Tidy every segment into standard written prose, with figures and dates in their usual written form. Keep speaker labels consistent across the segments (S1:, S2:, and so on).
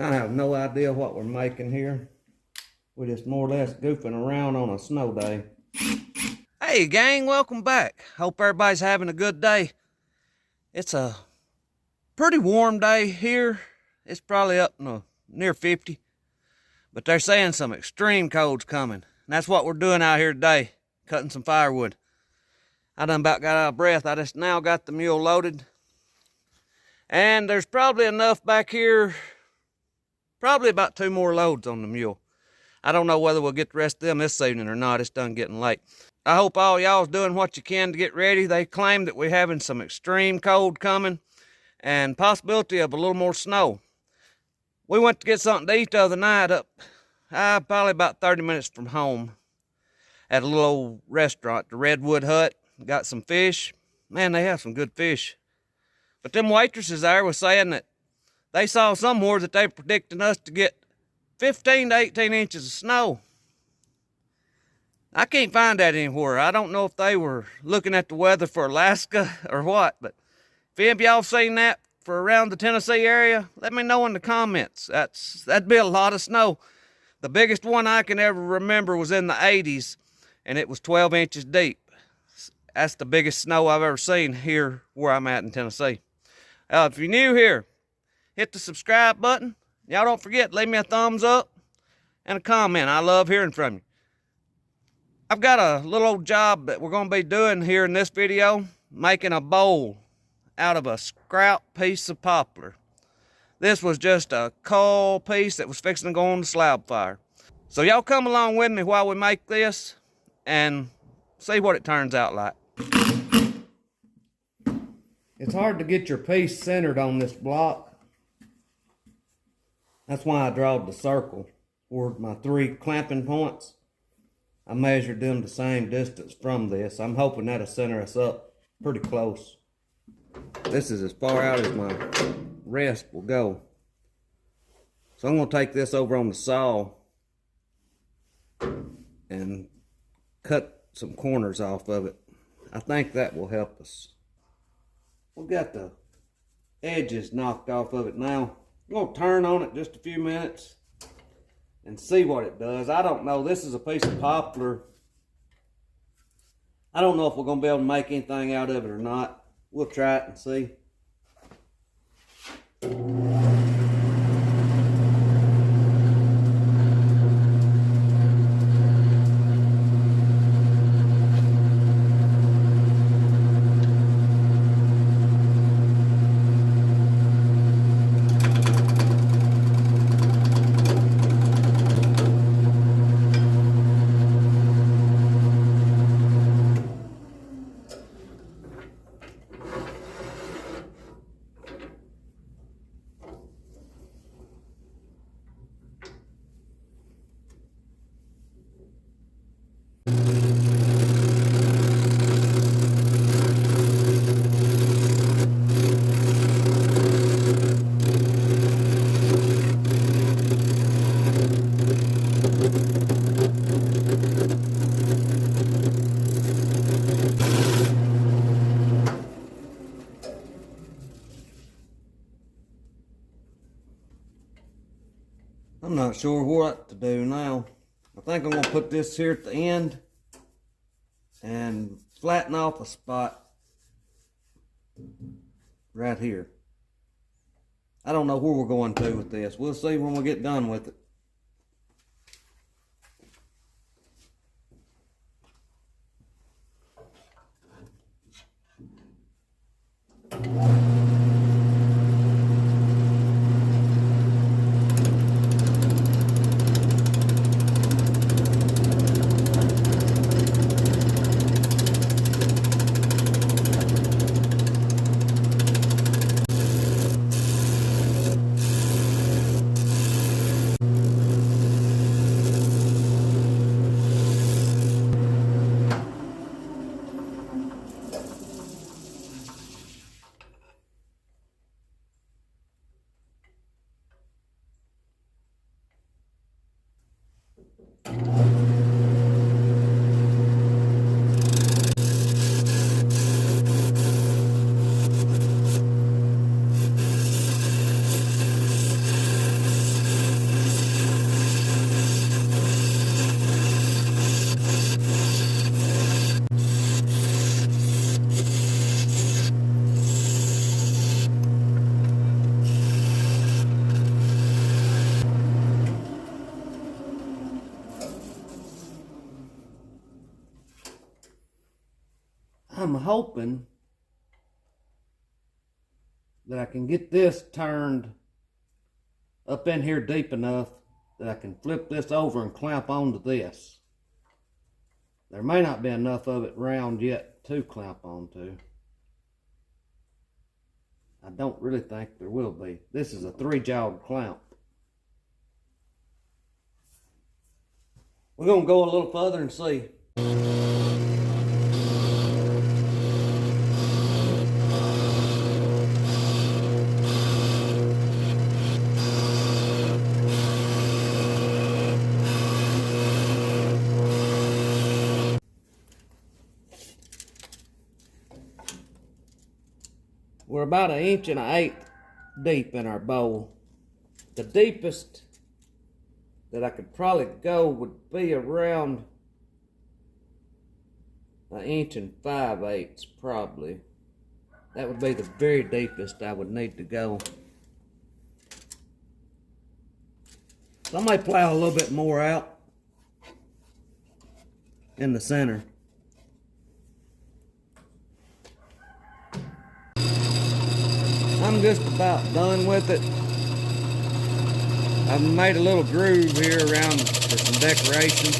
S1: I have no idea what we're making here. We're just more or less goofing around on a snow day. Hey gang, welcome back. Hope everybody's having a good day. It's a pretty warm day here. It's probably up near 50. But they're saying some extreme cold's coming. And that's what we're doing out here today, cutting some firewood. I done about got out of breath. I just now got the mule loaded. And there's probably enough back here, probably about 2 more loads on the mule. I don't know whether we'll get the rest of them this evening or not. It's done getting late. I hope all y'all's doing what you can to get ready. They claim that we're having some extreme cold coming and possibility of a little more snow. We went to get something to eat the other night up probably about 30 minutes from home at a little old restaurant, the Redwood Hut. Got some fish. Man, they have some good fish. But them waitresses there was saying that they saw somewhere that they were predicting us to get 15 to 18 inches of snow. I can't find that anywhere. I don't know if they were looking at the weather for Alaska or what, but if any of y'all seen that for around the Tennessee area, let me know in the comments. That'd be a lot of snow. The biggest one I can ever remember was in the 80s, and it was 12 inches deep. That's the biggest snow I've ever seen here where I'm at in Tennessee. If you're new here, hit the subscribe button. Y'all don't forget, leave me a thumbs up and a comment. I love hearing from you. I've got a little old job that we're going to be doing here in this video, making a bowl out of a scrap piece of poplar. This was just a coal piece that was fixing to go on the slab fire. So y'all come along with me while we make this and see what it turns out like. It's hard to get your piece centered on this block. That's why I drawed the circle for my 3 clamping points. I measured them the same distance from this. I'm hoping that'll center us up pretty close. This is as far out as my rest will go. So I'm going to take this over on the saw and cut some corners off of it. I think that will help us. We've got the edges knocked off of it now. I'm going to turn on it just a few minutes and see what it does. I don't know. This is a piece of poplar. I don't know if we're going to be able to make anything out of it or not. We'll try it and see. I'm not sure what to do now. I think I'm going to put this here at the end and flatten off a spot right here. I don't know where we're going to with this. We'll see when we get done with it. I'm hoping that I can get this turned up in here deep enough that I can flip this over and clamp onto this. There may not be enough of it round yet to clamp onto. I don't really think there will be. This is a 3-jawed clamp. We're going to go a little further and see. We're about 1 1/8 deep in our bowl. The deepest that I could probably go would be around 1 5/8 probably. That would be the very deepest I would need to go. So I may plow a little bit more out in the center. I'm just about done with it. I've made a little groove here around for some decoration.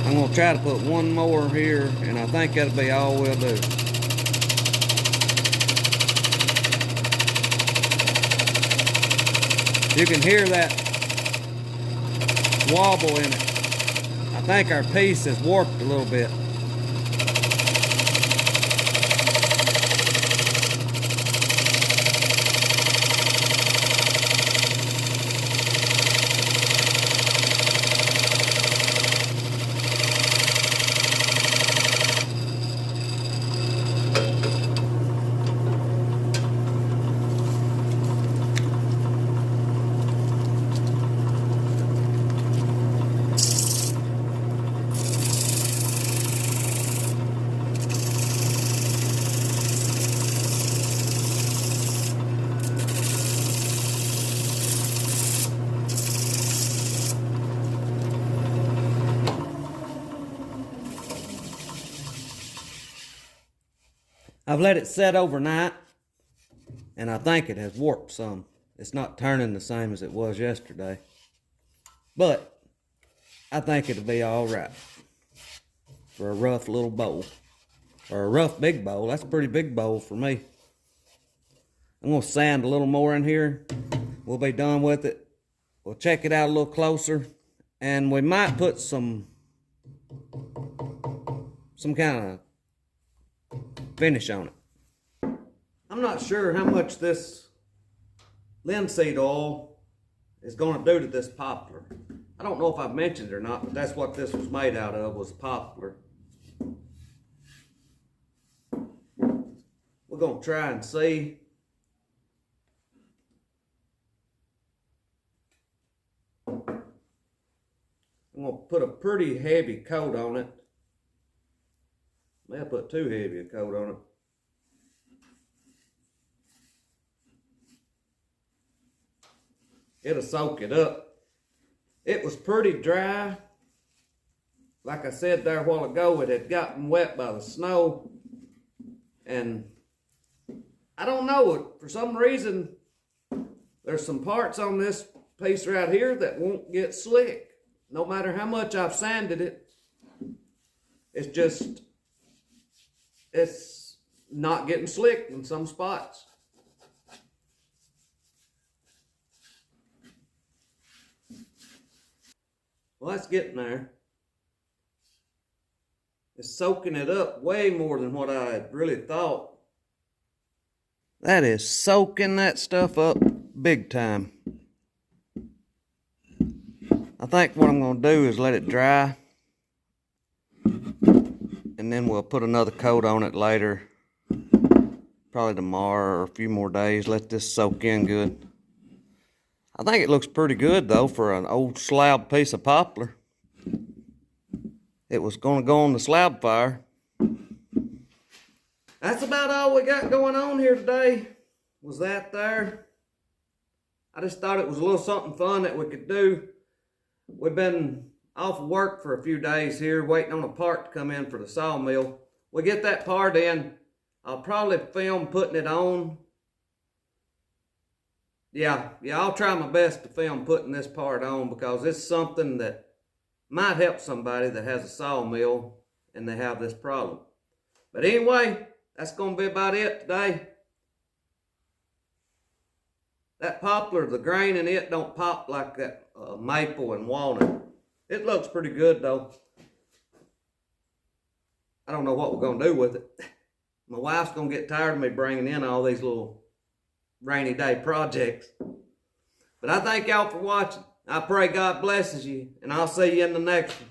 S1: I'm going to try to put one more here, and I think that'll be all we'll do. You can hear that wobble in it. I think our piece is warped a little bit. I've let it set overnight, and I think it has warped some. It's not turning the same as it was yesterday. But I think it'll be all right for a rough little bowl. Or a rough big bowl. That's a pretty big bowl for me. I'm going to sand a little more in here. We'll be done with it. We'll check it out a little closer. And we might put some kind of finish on it. I'm not sure how much this linseed oil is going to do to this poplar. I don't know if I've mentioned it or not, but that's what this was made out of, was poplar. We're going to try and see. I'm going to put a pretty heavy coat on it. May I put too heavy a coat on it. It'll soak it up. It was pretty dry. Like I said there a while ago, it had gotten wet by the snow. And I don't know, for some reason, there's some parts on this piece right here that won't get slick. No matter how much I've sanded it, it's not getting slick in some spots. Well, that's getting there. It's soaking it up way more than what I had really thought. That is soaking that stuff up big time. I think what I'm going to do is let it dry. And then we'll put another coat on it later. Probably tomorrow or a few more days. Let this soak in good. I think it looks pretty good though for an old slab piece of poplar. It was going to go on the slab fire. That's about all we got going on here today. Was that there? I just thought it was a little something fun that we could do. We've been off of work for a few days here, waiting on a part to come in for the sawmill. We get that part in, I'll probably film putting it on. Yeah, I'll try my best to film putting this part on, because it's something that might help somebody that has a sawmill and they have this problem. But anyway, that's going to be about it today. That poplar, the grain in it don't pop like that maple and walnut. It looks pretty good though. I don't know what we're going to do with it. My wife's going to get tired of me bringing in all these little rainy day projects. But I thank y'all for watching. I pray God blesses you, and I'll see you in the next one.